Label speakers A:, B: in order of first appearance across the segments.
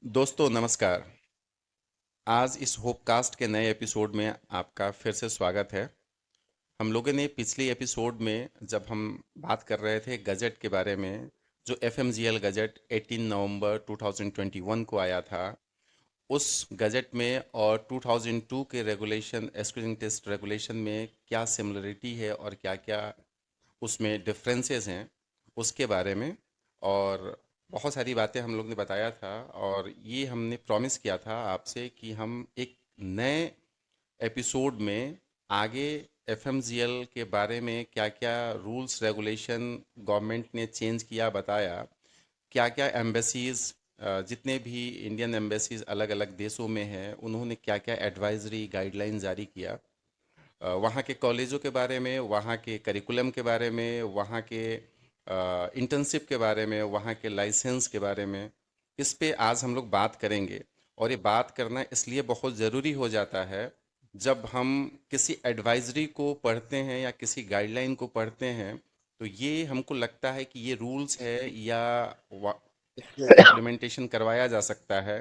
A: दोस्तों नमस्कार। आज इस होपकास्ट के नए एपिसोड में आपका फिर से स्वागत है। हम लोगों ने पिछली एपिसोड में जब हम बात कर रहे थे गजट के बारे में, जो एफएमजीएल गजट 18 नवंबर 2021 को आया था, उस गजट में और 2002 के रेगुलेशन स्क्रीनिंग टेस्ट रेगुलेशन में क्या सिमिलरिटी है और क्या क्या उसमें डिफरेंसेस हैं उसके बारे में, और बहुत सारी बातें हम लोग ने बताया था। और ये हमने प्रॉमिस किया था आपसे कि हम एक नए एपिसोड में आगे एफएमजीएल के बारे में क्या क्या रूल्स रेगुलेशन गवर्नमेंट ने चेंज किया बताया, क्या क्या एम्बेसीज, जितने भी इंडियन एम्बेसीज अलग अलग देशों में हैं उन्होंने क्या क्या एडवाइजरी गाइडलाइन जारी किया, वहाँ के कॉलेजों के बारे में, वहाँ के करिकुलम के बारे में, वहाँ के इंटर्नशिप के बारे में, वहाँ के लाइसेंस के बारे में। इस पे आज हम लोग बात करेंगे। और ये बात करना इसलिए बहुत ज़रूरी हो जाता है जब हम किसी एडवाइजरी को पढ़ते हैं या किसी गाइडलाइन को पढ़ते हैं, तो ये हमको लगता है कि ये रूल्स है या इसको इम्प्लीमेंटेशन करवाया जा सकता है।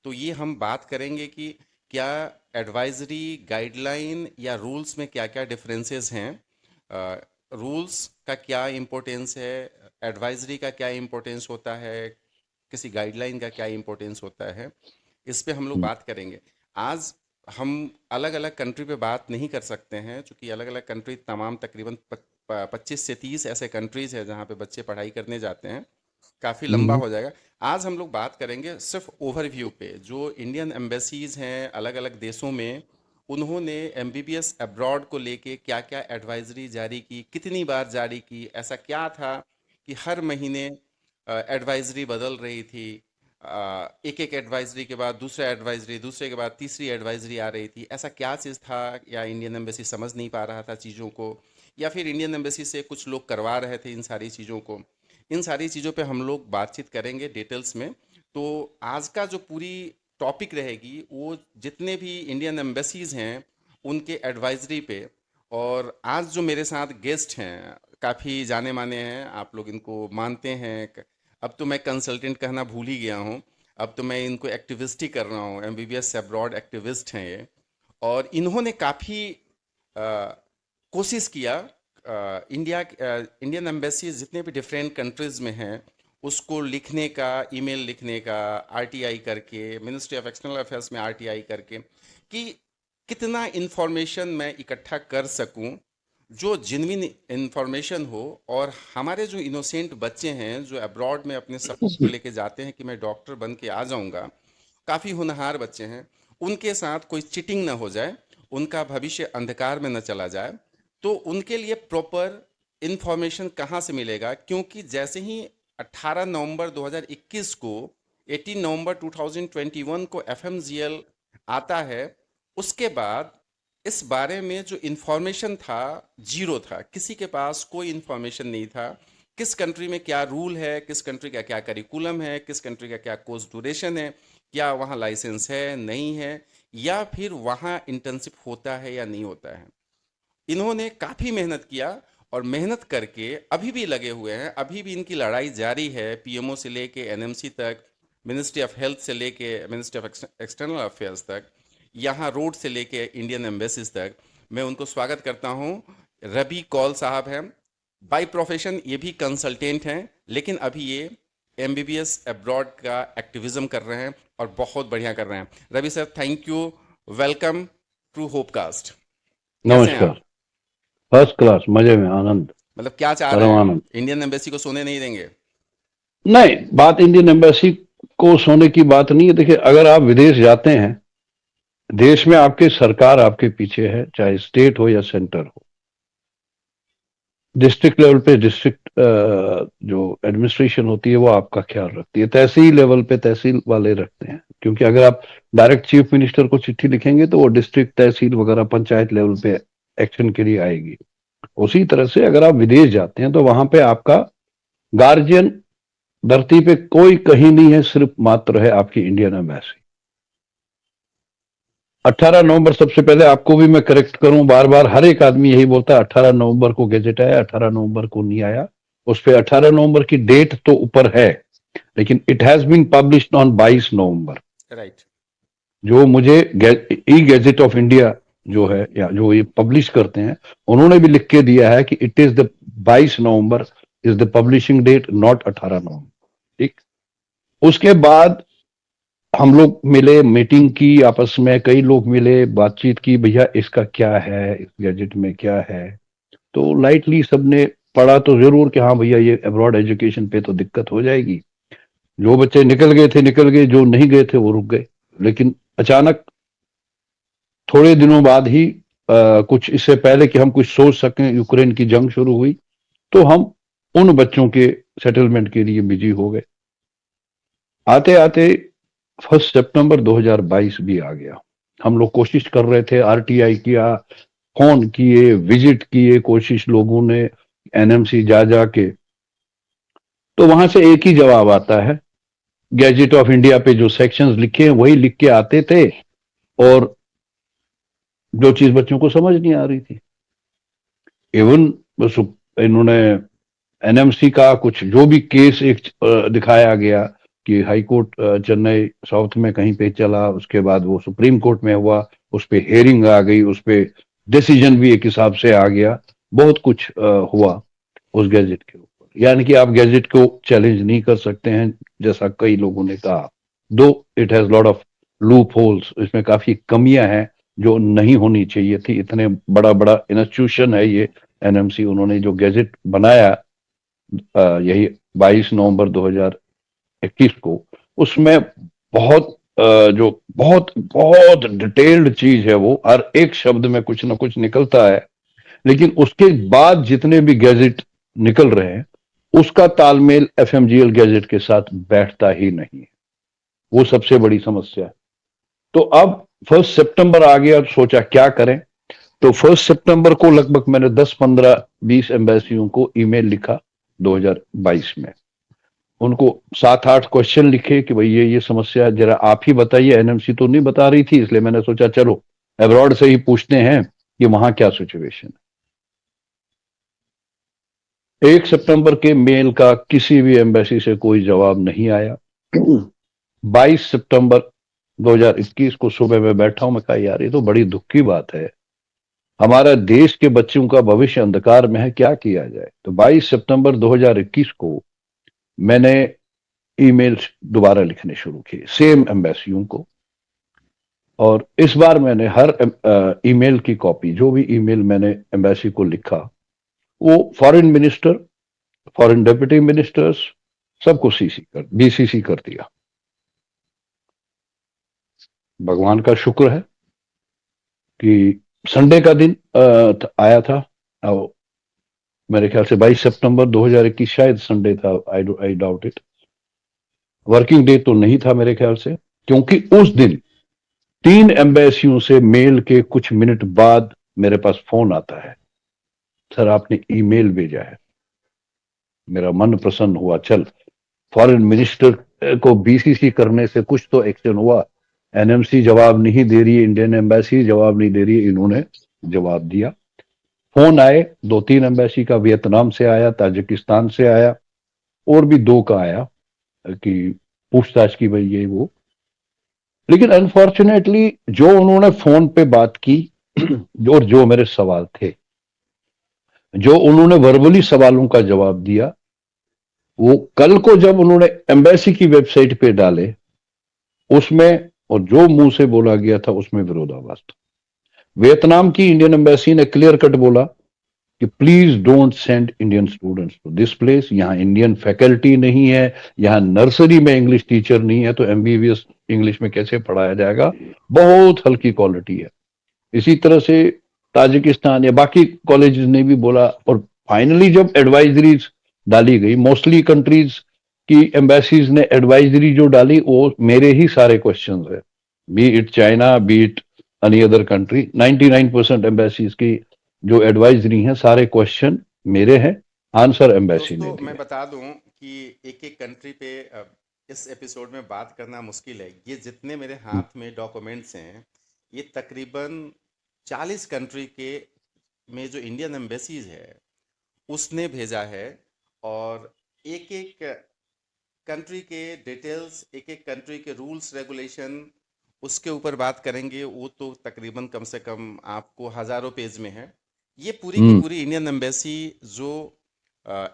A: तो ये हम बात करेंगे कि क्या एडवाइजरी गाइडलाइन या रूल्स में क्या क्या डिफरेंसेस हैं, रूल्स का क्या इम्पोर्टेंस है, एडवाइजरी का क्या इम्पोर्टेंस होता है, किसी गाइडलाइन का क्या इम्पोर्टेंस होता है। इस पे हम लोग बात करेंगे। आज हम अलग अलग कंट्री पे बात नहीं कर सकते हैं क्योंकि अलग अलग कंट्री तमाम तकरीबन 25 से 30 ऐसे कंट्रीज़ हैं जहाँ पे बच्चे पढ़ाई करने जाते हैं। काफ़ी लंबा
B: हम्म।
A: हो जाएगा। आज हम लोग बात करेंगे सिर्फ ओवरव्यू पे, जो इंडियन एम्बेसीज हैं अलग अलग देशों में, उन्होंने एमबीबीएस अब्रॉड को लेके क्या क्या एडवाइजरी जारी की, कितनी बार जारी की, ऐसा क्या था कि हर महीने एडवाइजरी बदल रही थी, एक एक एडवाइजरी के बाद दूसरा एडवाइजरी, दूसरे के बाद तीसरी एडवाइजरी आ रही थी, ऐसा क्या चीज़ था, या इंडियन एम्बेसी समझ नहीं पा रहा था चीज़ों को, या फिर इंडियन एम्बेसी से कुछ लोग करवा रहे थे इन सारी चीज़ों को। इन सारी चीज़ों पे हम लोग बातचीत करेंगे डिटेल्स में। तो आज का जो पूरी टॉपिक रहेगी वो जितने भी इंडियन एम्बेसीज हैं उनके एडवाइजरी पे। और आज जो मेरे साथ गेस्ट हैं काफ़ी जाने माने हैं, आप लोग इनको मानते हैं। अब तो मैं कंसल्टेंट कहना भूल ही गया हूँ, अब तो मैं इनको एक्टिविस्ट ही कर रहा हूँ, एमबीबीएस से अब्रॉड एक्टिविस्ट हैं ये। और इन्होंने काफ़ी कोशिश किया, इंडियन एम्बेसी जितने भी डिफरेंट कंट्रीज़ में हैं उसको लिखने का, ईमेल लिखने का, आरटीआई करके, मिनिस्ट्री ऑफ एक्सटर्नल अफेयर्स में आरटीआई करके, कि कितना इन्फॉर्मेशन मैं इकट्ठा कर सकूं जो जिनविन इन्फॉर्मेशन हो। और हमारे जो इनोसेंट बच्चे हैं जो अब्रॉड में अपने सपनों को लेके जाते हैं कि मैं डॉक्टर बन के आ जाऊंगा, काफ़ी होनहार बच्चे हैं, उनके साथ कोई चीटिंग ना हो जाए, उनका भविष्य अंधकार में न चला जाए। तो उनके लिए प्रॉपर इन्फॉर्मेशन कहाँ से मिलेगा, क्योंकि जैसे ही 18 नवंबर 2021 को 18 नवंबर 2021 को एफएमजीएल आता है, उसके बाद इस बारे में जो इन्फॉर्मेशन था जीरो था, किसी के पास कोई इन्फॉर्मेशन नहीं था। किस कंट्री में क्या रूल है, किस कंट्री का क्या करिकुलम है, किस कंट्री का क्या कोर्स ड्यूरेशन है, क्या वहाँ लाइसेंस है नहीं है, या फिर वहाँ इंटर्नशिप होता है या नहीं होता है। इन्होंने काफ़ी मेहनत किया और मेहनत करके अभी भी लगे हुए हैं, अभी भी इनकी लड़ाई जारी है, पीएमओ से लेके एनएमसी तक, मिनिस्ट्री ऑफ हेल्थ से लेके मिनिस्ट्री ऑफ एक्सटर्नल अफेयर्स तक, यहाँ रोड से लेके इंडियन एम्बेसीज तक। मैं उनको स्वागत करता हूँ। रवि कौल साहब हैं, बाय प्रोफेशन ये भी कंसल्टेंट हैं, लेकिन अभी ये एमबीबीएस अब्रॉड का एक्टिविज्म कर रहे हैं और बहुत बढ़िया कर रहे हैं। Ravi sir, thank you, welcome to Hopecast. कैसे हैं
B: नमस्कार।
A: आप?
B: फर्स्ट क्लास, मजे में, आनंद,
A: मतलब क्या चाह रहे
B: परम
A: हैं,
B: आनंद।
A: इंडियन एम्बेसी को सोने नहीं देंगे?
B: नहीं, बात इंडियन एम्बेसी को सोने की बात नहीं है। देखिए, अगर आप विदेश जाते हैं, देश में आपके सरकार आपके पीछे है, चाहे स्टेट हो या सेंटर हो। डिस्ट्रिक्ट लेवल पे डिस्ट्रिक्ट जो एडमिनिस्ट्रेशन होती है वो आपका ख्याल रखती है। तहसील लेवल पे तहसील वाले रखते हैं, क्योंकि अगर आप डायरेक्ट चीफ मिनिस्टर को चिट्ठी लिखेंगे तो वो डिस्ट्रिक्ट, तहसील वगैरह पंचायत लेवल पे एक्शन के लिए आएगी। उसी तरह से अगर आप विदेश जाते हैं तो वहां पे आपका गार्जियन धरती पे कोई कहीं नहीं है, सिर्फ मात्र है आपकी इंडियन एम्बेसी। 18 नवंबर, सबसे पहले आपको भी मैं करेक्ट करूं, बार बार हर एक आदमी यही बोलता है 18 नवंबर को गैजेट आया, 18 नवंबर को नहीं आया। उस पे 18 नवंबर की डेट तो ऊपर है, लेकिन it has been published on 22 November.
A: Right.
B: जो मुझे ई गैजेट ऑफ इंडिया जो है या जो ये पब्लिश करते हैं, उन्होंने भी लिख के दिया है कि it is the 22 November is the publishing date, not 18 November. ठीक। उसके बाद हम लोग मिले, मीटिंग की आपस में, कई लोग मिले, बातचीत की, भैया इसका क्या है, इस गैजेट में क्या है। तो लाइटली सबने पढ़ा तो जरूर कि हाँ भैया ये अब्रॉड एजुकेशन पे तो दिक्कत हो जाएगी। जो बच्चे निकल गए थे निकल गए, जो नहीं गए थे वो रुक गए। लेकिन अचानक थोड़े दिनों बाद ही कुछ इससे पहले कि हम कुछ सोच सकें, यूक्रेन की जंग शुरू हुई, तो हम उन बच्चों के सेटलमेंट के लिए बिजी हो गए। आते आते 1 सितंबर 2022 भी आ गया। हम लोग कोशिश कर रहे थे, आरटीआई किया, फोन किए, विजिट किए, कोशिश लोगों ने, एनएमसी जा जा के। तो वहां से एक ही जवाब आता है, गैजेट ऑफ इंडिया पे जो सेक्शंस लिखे हैं वही लिख के आते थे, और जो चीज बच्चों को समझ नहीं आ रही थी। इवन बस इन्होंने एनएमसी का कुछ जो भी केस एक दिखाया गया कि हाई कोर्ट चेन्नई साउथ में कहीं पे चला, उसके बाद वो सुप्रीम कोर्ट में हुआ, उस पे हेयरिंग आ गई, उस पे डिसीजन भी एक हिसाब से आ गया, बहुत कुछ हुआ उस गैजेट के ऊपर। यानी कि आप गैजेट को चैलेंज नहीं कर सकते हैं, जैसा कई लोगों ने कहा। दो it has lot of loop holes, इसमें काफी कमियां हैं जो नहीं होनी चाहिए थी। इतने बड़ा बड़ा इंस्टीट्यूशन है ये एनएमसी, उन्होंने जो गैजेट बनाया यही 22 नवंबर 2021 को, उसमें बहुत जो बहुत बहुत डिटेल्ड चीज है, वो हर एक शब्द में कुछ ना कुछ निकलता है। लेकिन उसके बाद जितने भी गैजेट निकल रहे हैं, उसका तालमेल एफएमजीएल गैजेट के साथ बैठता ही नहीं है। वो सबसे बड़ी समस्या है। तो अब 1 सितंबर आ गया, तो सोचा क्या करें। तो 1 सितंबर को लगभग मैंने 10 15 20 एम्बेसियों को ईमेल लिखा 2022 में। उनको 7 8 क्वेश्चन लिखे कि भाई ये समस्या है, जरा आप ही बताइए। एनएमसी तो नहीं बता रही थी, इसलिए मैंने सोचा चलो अब्रॉड से ही पूछते हैं कि वहां क्या सिचुएशन है। 1 सितंबर के मेल का किसी भी एम्बेसी से कोई जवाब नहीं आया। 22 सितंबर 2021 को सुबह में बैठा हूं, मैं कहा यार ये तो बड़ी दुख की बात है, हमारा देश के बच्चों का भविष्य अंधकार में है, क्या किया जाए। तो 22 सितंबर 2021 को मैंने ईमेल दोबारा लिखने शुरू किए सेम एम्बेसियों को। और इस बार मैंने हर ईमेल की कॉपी, जो भी ईमेल मैंने एम्बेसी को लिखा, वो foreign minister, foreign deputy ministers, सबको बीसीसी कर दिया। भगवान का शुक्र है कि संडे का दिन आया था। मेरे ख्याल से 22 सितंबर 2021 शायद संडे था, I doubt it. Working day तो नहीं था मेरे ख्याल से, क्योंकि उस दिन 3 एम्बेसियों से मेल के कुछ मिनट बाद मेरे पास फोन आता है, सर आपने ईमेल भेजा है। मेरा मन प्रसन्न हुआ, चल फॉरेन मिनिस्टर को बीसीसी करने से कुछ तो एक्शन हुआ। एनएमसी जवाब नहीं दे रही है, इंडियन एम्बेसी जवाब नहीं दे रही है, इन्होंने जवाब दिया। फोन आए 2 3 एम्बेसी का, वियतनाम से आया, ताजिकिस्तान से आया, और भी 2 का आया कि पूछताछ की भाई ये वो। लेकिन अनफॉर्चुनेटली जो उन्होंने फोन पे बात की और जो मेरे सवाल थे, जो उन्होंने वर्बली सवालों का जवाब दिया, वो कल को जब उन्होंने एम्बेसी की वेबसाइट पे डाले, उसमें और जो मुंह से बोला गया था उसमें विरोधाभास था। वियतनाम की इंडियन एम्बेसी ने क्लियर कट बोला कि please don't send Indian students to this place, यहाँ इंडियन फैकल्टी नहीं है, यहाँ नर्सरी में इंग्लिश टीचर नहीं है, तो एमबीबीएस इंग्लिश में कैसे पढ़ाया जाएगा, बहुत हल्की क्वालिटी है। इसी तरह से ताजिकिस्तान या बाकी कॉलेजेस ने भी बोला। और फाइनली जब एडवाइजरीज डाली गई, मोस्टली कंट्रीज की एम्बेसीज ने एडवाइजरी जो डाली, वो मेरे ही सारे क्वेश्चंस है, B it China, B it any other country. 99% embassies की जो एडवाइजरी है, सारे क्वेश्चन मेरे हैं, आंसर एम्बेसी ने
A: दोस्तों मैं
B: दिए।
A: बता दूं कि एक एक कंट्री पे इस एपिसोड में बात करना मुश्किल है। ये जितने मेरे हाथ में डॉक्यूमेंट्स हैं, ये तकरीबन 40 कंट्री के में जो इंडियन एम्बेसीज है उसने भेजा है। और एक एक कंट्री के डिटेल्स, एक एक कंट्री के रूल्स रेगुलेशन, उसके ऊपर बात करेंगे। वो तो तकरीबन कम से कम आपको हजारों पेज में है। ये पूरी की
B: हम्म।
A: पूरी इंडियन एम्बेसी जो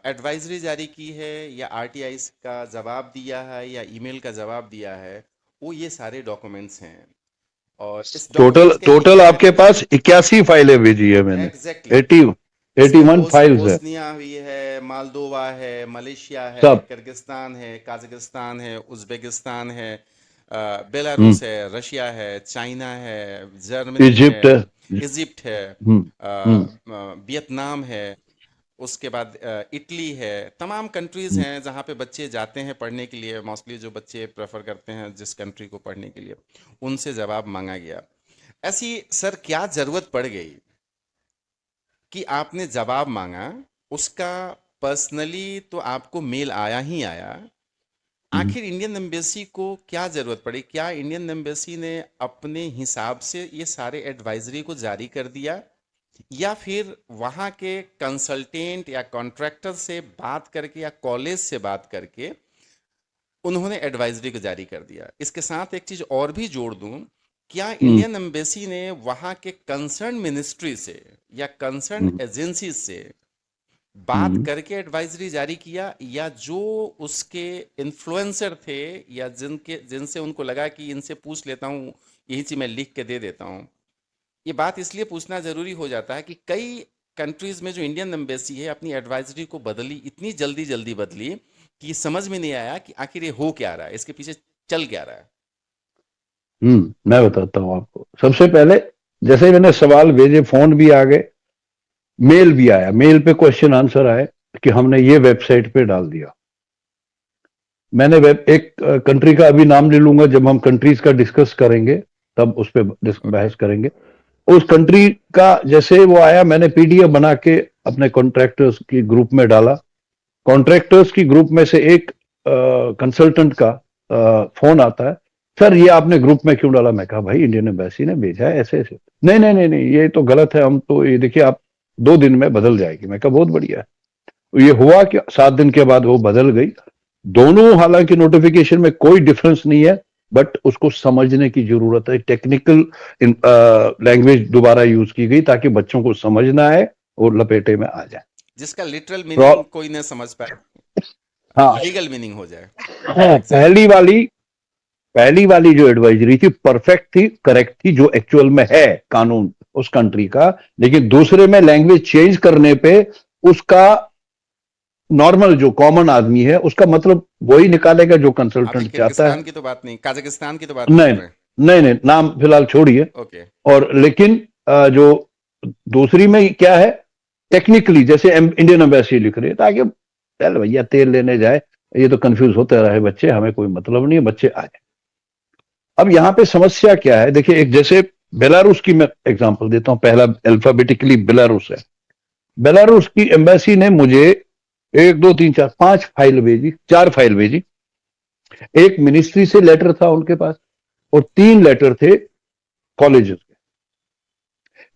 A: एडवाइजरी जारी की है या आरटीआई का जवाब दिया है या ईमेल का जवाब दिया है, वो ये सारे डॉक्यूमेंट्स हैं। और इस
B: टोटल
A: डॉक्यूमेंट्स के
B: टोटल
A: पीछे
B: आपके पास 81 फाइलें भेजी है मैंने।
A: एग्जैक्टली
B: 80
A: इसमें
B: 81 फाइल्स है
A: बोस्निया हुई है, मालदोवा है, मलेशिया है,
B: सब।
A: किर्गिस्तान है, काजाकिस्तान है, उज्बेकिस्तान है,
B: हम्म।
A: बेलारूस है, रशिया है, चाइना है, जर्मनी है,
B: इजिप्ट है।
A: इजिप्ट है,
B: हम्म। हम्म।
A: वियतनाम है, उसके बाद इटली है। तमाम कंट्रीज
B: हम्म।
A: हैं जहाँ पे बच्चे जाते हैं पढ़ने के लिए। मोस्टली जो बच्चे प्रेफर करते हैं जिस कंट्री को पढ़ने के लिए, उनसे जवाब मांगा गया। ऐसी सर क्या जरूरत पड़ गई कि आपने जवाब मांगा, उसका पर्सनली तो आपको मेल आया ही आया।
B: हम्म।
A: आखिर इंडियन एम्बेसी को क्या जरूरत पड़ी? क्या इंडियन एम्बेसी ने अपने हिसाब से ये सारे एडवाइजरी को जारी कर दिया, या फिर वहाँ के कंसल्टेंट या कॉन्ट्रैक्टर से बात करके या कॉलेज से बात करके उन्होंने एडवाइजरी को जारी कर दिया? इसके साथ एक चीज और भी जोड़ दूं, क्या
B: हम्म।
A: इंडियन एम्बेसी ने वहाँ के कंसर्न मिनिस्ट्री से या कंसर्न
B: हम्म।
A: एजेंसी से बात
B: हम्म।
A: करके एडवाइजरी जारी किया, या जो उसके इन्फ्लुएंसर थे या जिनसे उनको लगा कि इनसे पूछ लेता हूँ, यही चीज मैं लिख के दे देता हूँ? ये बात इसलिए पूछना जरूरी हो जाता है कि कई कंट्रीज में जो इंडियन एम्बेसी है अपनी एडवाइजरी को बदली, इतनी जल्दी जल्दी बदली कि समझ में नहीं आया कि आखिर ये हो क्या रहा है, इसके पीछे चल क्या रहा है।
B: मैं बताता हूँ आपको। सबसे पहले जैसे ही मैंने सवाल भेजे, फोन भी आ गए, मेल भी आया, मेल पे क्वेश्चन आंसर आए कि हमने ये वेबसाइट पे डाल दिया। मैंने वेब एक कंट्री का अभी नाम ले लूंगा, जब हम कंट्रीज का डिस्कस करेंगे तब उस पर
A: ओके।
B: बहस करेंगे। उस कंट्री का जैसे वो आया, मैंने पीडीएफ बना के अपने कॉन्ट्रैक्टर्स की ग्रुप में डाला। कॉन्ट्रैक्टर्स की ग्रुप में से एक कंसल्टेंट का फोन आता है, सर ये आपने ग्रुप में क्यों डाला? मैं कहा भाई इंडियन एम्बेसी ने भेजा है ऐसे ऐसे। नहीं नहीं नहीं नहीं, ये तो गलत है, हम तो ये देखिए आप 2 दिन में बदल जाएगी। मैं कहा बहुत बढ़िया है। ये हुआ कि 7 दिन के बाद वो बदल गई। दोनों हालांकि नोटिफिकेशन में कोई डिफरेंस नहीं है, बट उसको समझने की जरूरत है। टेक्निकल लैंग्वेज दोबारा यूज की गई ताकि बच्चों को समझ ना आए और लपेटे में आ जाए।
A: जिसका लिटरल
B: प्रॉ-
A: मीनिंग कोई ना समझ पाए,
B: हाँ।
A: लीगल मीनिंग हो जाए।
B: हाँ,
A: एग्जैक्टली।
B: पहली वाली जो एडवाइजरी थी परफेक्ट थी, करेक्ट थी, जो एक्चुअल में है कानून उस कंट्री का। लेकिन दूसरे में लैंग्वेज चेंज करने पे उसका नॉर्मल जो कॉमन आदमी है उसका मतलब वही निकालेगा जो
A: अभी
B: कंसल्टेंट चाहता है।
A: किर्गिस्तान की तो बात नहीं, काजाकिस्तान की तो बात नहीं कर
B: नहीं
A: रहे हैं।
B: नहीं नहीं, नाम फिलहाल छोड़िए।
A: ओके।
B: और लेकिन जो दूसरी में क्या है, टेक्निकली जैसे इंडियन एम्बेसी लिख रही है ताकि चल भैया तेल लेने जाए, ये तो कंफ्यूज होते रहे बच्चे, हमें कोई मतलब नहीं है, बच्चे आए। अब यहाँ पे समस्या क्या है, देखिए एक जैसे बेलारूस की मैं एग्जांपल देता हूँ। पहला अल्फाबेटिकली बेलारूस है। बेलारूस की एम्बेसी ने मुझे 1 2 3 4 5 फाइल भेजी, 4 फाइल भेजी। एक मिनिस्ट्री से लेटर था उनके पास, और 3 लेटर थे कॉलेजेस के।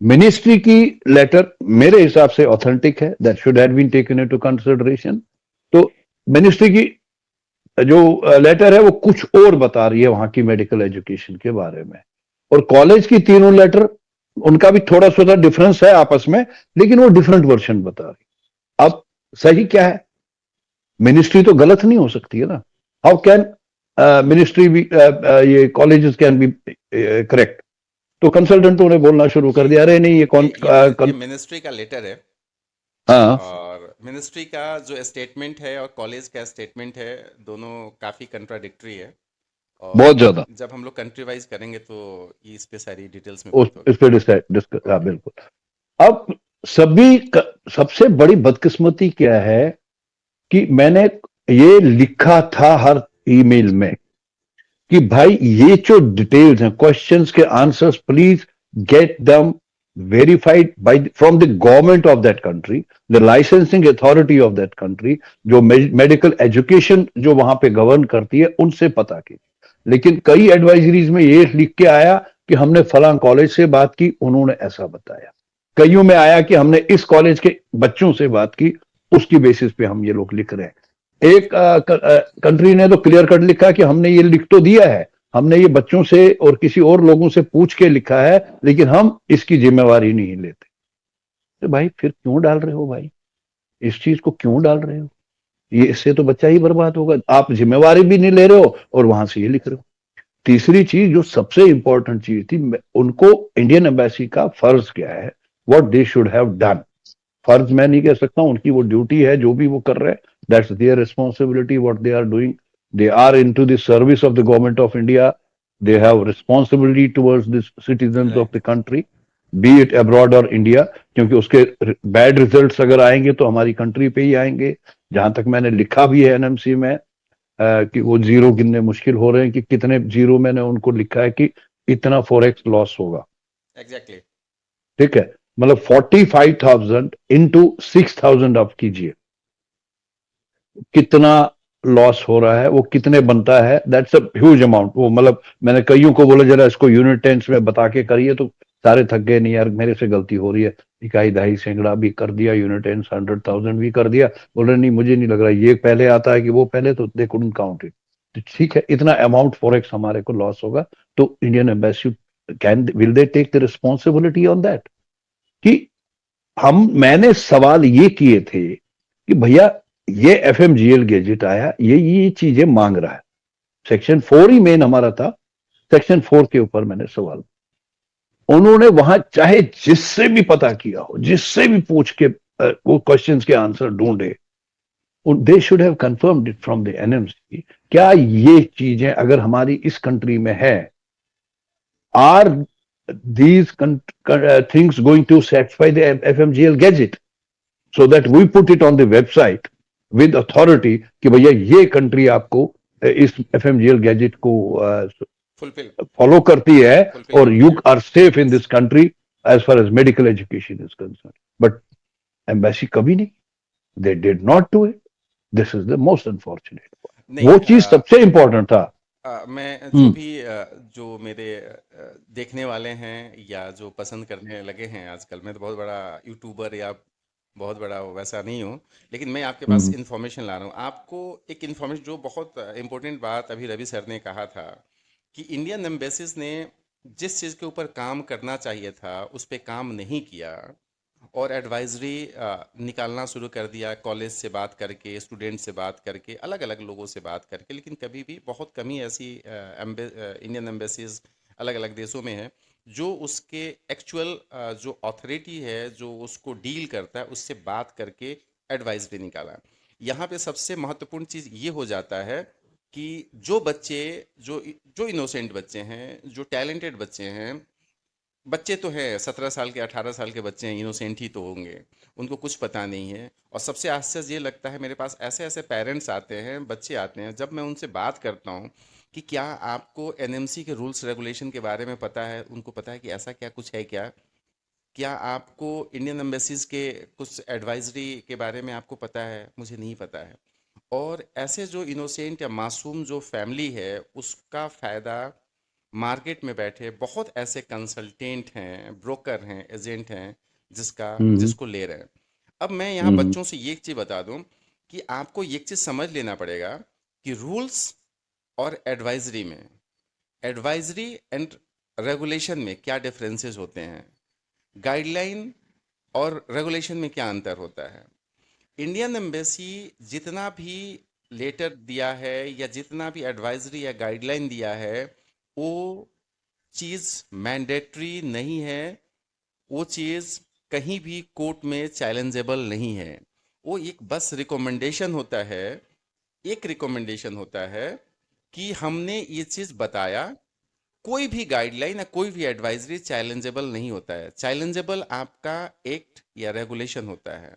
B: मिनिस्ट्री की लेटर मेरे हिसाब से ऑथेंटिक है, that should have been taken into consideration. तो मिनिस्ट्री की जो लेटर है वो कुछ और बता रही है वहां की मेडिकल एजुकेशन के बारे में, और कॉलेज की तीनों लेटर, उनका भी थोड़ा सा डिफरेंस है आपस में, लेकिन वो डिफरेंट वर्जन बता रही है। अब सही क्या है? मिनिस्ट्री तो गलत नहीं हो सकती है ना। हाउ कैन मिनिस्ट्री भी ये कॉलेजेस कैन बी करेक्ट? तो कंसल्टेंटों ने बोलना शुरू कर
A: ये
B: दिया, अरे नहीं ये कौन
A: ये मिनिस्ट्री का लेटर है,
B: हाँ।
A: और मिनिस्ट्री का जो स्टेटमेंट है और कॉलेज का स्टेटमेंट है, दोनों काफ़ी कंट्राडिक्टरी है।
B: बहुत
A: और
B: ज्यादा।
A: जब हम लोग कंट्री वाइज करेंगे तो ये इस पे सारी डिटेल्स में
B: उस
A: बात होगी।
B: इस पे डिस्कस, हाँ
A: ओके।
B: बिल्कुल। अब सबसे बड़ी बदकिस्मती क्या है कि मैंने ये लिखा था हर ईमेल में कि भाई ये जो डिटेल्स हैं, क्वेश्चंस के answers, please get them verified bye from the government of that country, the licensing authority of that country, जो मेडिकल एजुकेशन जो वहां पे गवर्न करती है, उनसे पता कीजिए। लेकिन कई एडवाइजरीज में ये लिख के आया कि हमने फलां कॉलेज से बात की, उन्होंने ऐसा बताया। कईयों में आया कि हमने इस कॉलेज के बच्चों से बात की, उसकी बेसिस पे हम ये लोग लिख रहे हैं। एक कंट्री ने तो क्लियर कट लिखा है कि हमने ये लिख तो दिया है, हमने ये बच्चों से और किसी और लोगों से पूछ के लिखा है, लेकिन हम इसकी जिम्मेवारी नहीं लेते। तो भाई फिर क्यों डाल रहे हो भाई, इस चीज को क्यों डाल रहे हो? ये इससे तो बच्चा ही बर्बाद होगा, आप जिम्मेवारी भी नहीं ले रहे हो और वहां से ये लिख रहे हो। तीसरी चीज जो सबसे इंपॉर्टेंट चीज थी, उनको इंडियन एम्बेसी का फर्ज क्या है, what they should have done. फर्ज मैं नहीं कह सकता, उनकी वो ड्यूटी है, जो भी वो कर रहे हैं, that's their responsibility, what they are doing. They are into the service of the government of India, they have responsibility towards the citizen of the
A: right.
B: Country, be it abroad और India. क्योंकि उसके bad results अगर आएंगे तो हमारी country पे ही आएंगे। जहां तक मैंने लिखा भी है एनएमसी में, कि वो जीरो गिनने मुश्किल हो रहे हैं कि कितने जीरो, मैंने उनको लिखा है कि इतना फॉरेक्स लॉस होगा।
A: एग्जैक्टली।
B: ठीक है, मतलब 45,000 इंटू 6,000 आप कीजिए, कितना लॉस हो रहा है, वो कितने बनता है, दैट्स अ ह्यूज अमाउंट। वो मतलब मैंने कईयों को बोला जरा इसको यूनिट टेंस में बता के करिए, तो सारे थक गए, नहीं यार मेरे से गलती हो रही है, इकाई दहाई सैकड़ा भी कर दिया, यूनिट टेंस 100,000 भी कर दिया। बोल रहे नहीं मुझे नहीं लग रहा ये पहले आता है कि वो पहले, तो दे कुडंट काउंट इट। तो ठीक है, इतना अमाउंट फॉरेक्स हमारे को लॉस होगा, तो Indian embassy can will they take the responsibility on that? कि हम मैंने सवाल ये किए थे कि भैया ये एफएमजीएल गैजेट आया, ये चीजें मांग रहा है, सेक्शन 4 ही मेन हमारा था, सेक्शन 4 के ऊपर मैंने सवाल, उन्होंने वहां चाहे जिससे भी पता किया हो, जिससे भी पूछ के वो क्वेश्चंस के आंसर ढूंढे, they should have confirmed it from the NMC. क्या ये चीजें अगर हमारी इस कंट्री में है, are these things going to satisfy the FMGL gadget, so that we put it on the website with authority कि भैया ये कंट्री आपको इस एफएमजीएल गैजेट को
A: फुलफिल
B: फॉलो करती है,
A: फुलफिल
B: और
A: करती
B: यू
A: है।
B: Are safe in
A: yes.
B: This country as far as medical education is concern. But embassy कभी नहीं, they did not do it. This is the most unfortunate.
A: नहीं,
B: वो चीज सबसे इंपॉर्टेंट था।
A: मैं जो
B: हम्म।
A: भी जो मेरे देखने वाले हैं या जो पसंद करने लगे हैं आजकल, मैं तो बहुत बड़ा यूट्यूबर या बहुत बड़ा वैसा नहीं हूँ, लेकिन मैं आपके पास
B: हम्म।
A: इन्फॉर्मेशन ला रहा हूँ आपको। एक इन्फॉर्मेशन जो बहुत इम्पोर्टेंट बात अभी रवि सर ने कहा था कि इंडियन एम्बेसीज ने जिस चीज़ के ऊपर काम करना चाहिए था उस पे काम नहीं किया, और एडवाइजरी निकालना शुरू कर दिया, कॉलेज से बात करके, स्टूडेंट से बात करके, अलग अलग लोगों से बात करके। लेकिन कभी भी बहुत कमी ऐसी इंडियन एम्बेसीज अलग अलग देशों में है जो उसके एक्चुअल जो अथॉरिटी है जो उसको डील करता है उससे बात करके एडवाइजरी निकाला। यहाँ पे सबसे महत्वपूर्ण चीज़ ये हो जाता है कि जो बच्चे, जो जो इनोसेंट बच्चे हैं, जो टैलेंटेड बच्चे हैं, बच्चे तो हैं 17 साल के 18 साल के बच्चे हैं, इनोसेंट ही तो होंगे, उनको कुछ पता नहीं है। और सबसे आश्चर्य ये लगता है, मेरे पास ऐसे ऐसे पेरेंट्स आते हैं, बच्चे आते हैं, जब मैं उनसे बात करता हूँ कि क्या आपको एनएमसी के रूल्स रेगुलेशन के बारे में पता है, उनको पता है कि ऐसा क्या कुछ है क्या, क्या आपको इंडियन एम्बेसीज के कुछ एडवाइजरी के बारे में आपको पता है, मुझे नहीं पता है। और ऐसे जो इनोसेंट या मासूम जो फैमिली है उसका फ़ायदा मार्केट में बैठे बहुत ऐसे कंसल्टेंट हैं, ब्रोकर हैं, एजेंट हैं जिसका
B: हम्म।
A: जिसको ले रहे हैं। अब मैं यहाँ
B: हम्म।
A: बच्चों से ये एक चीज़ बता दूं कि आपको ये एक चीज़ समझ लेना पड़ेगा कि रूल्स और एडवाइजरी एंड रेगुलेशन में क्या डिफरेंसेस होते हैं, गाइडलाइन और रेगुलेशन में क्या अंतर होता है। इंडियन एम्बेसी जितना भी लेटर दिया है या जितना भी एडवाइजरी या गाइडलाइन दिया है, वो चीज़ मैंडेटरी नहीं है, वो चीज़ कहीं भी कोर्ट में चैलेंजेबल नहीं है। वो एक बस रिकमेंडेशन होता है, एक रिकमेंडेशन होता है कि हमने ये चीज़ बताया। कोई भी गाइडलाइन या कोई भी एडवाइजरी चैलेंजेबल नहीं होता है, चैलेंजेबल आपका एक्ट या रेगुलेशन होता है।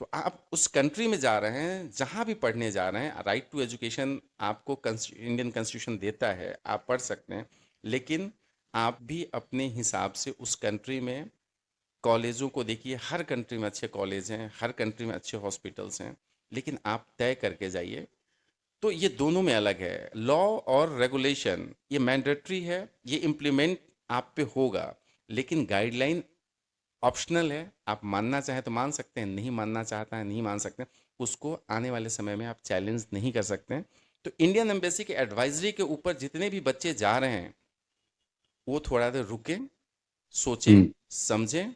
A: तो आप उस कंट्री में जा रहे हैं, जहाँ भी पढ़ने जा रहे हैं, राइट टू एजुकेशन आपको इंडियन कॉन्स्टिट्यूशन देता है, आप पढ़ सकते हैं। लेकिन आप भी अपने हिसाब से उस कंट्री में कॉलेजों को देखिए, हर कंट्री में अच्छे कॉलेज हैं, हर कंट्री में अच्छे हॉस्पिटल्स हैं, लेकिन आप तय करके जाइए। तो ये दोनों में अलग है, लॉ और रेगुलेशन ये मैंडेटरी है, ये इम्प्लीमेंट आप पे होगा, लेकिन गाइडलाइन ऑप्शनल है। आप मानना चाहें तो मान सकते हैं, नहीं मानना चाहता है नहीं मान सकते हैं। उसको आने वाले समय में आप चैलेंज नहीं कर सकते हैं। तो इंडियन एम्बेसी के एडवाइजरी के ऊपर जितने भी बच्चे जा रहे हैं वो थोड़ा देर रुकें, सोचें,
B: हम्म।
A: समझें,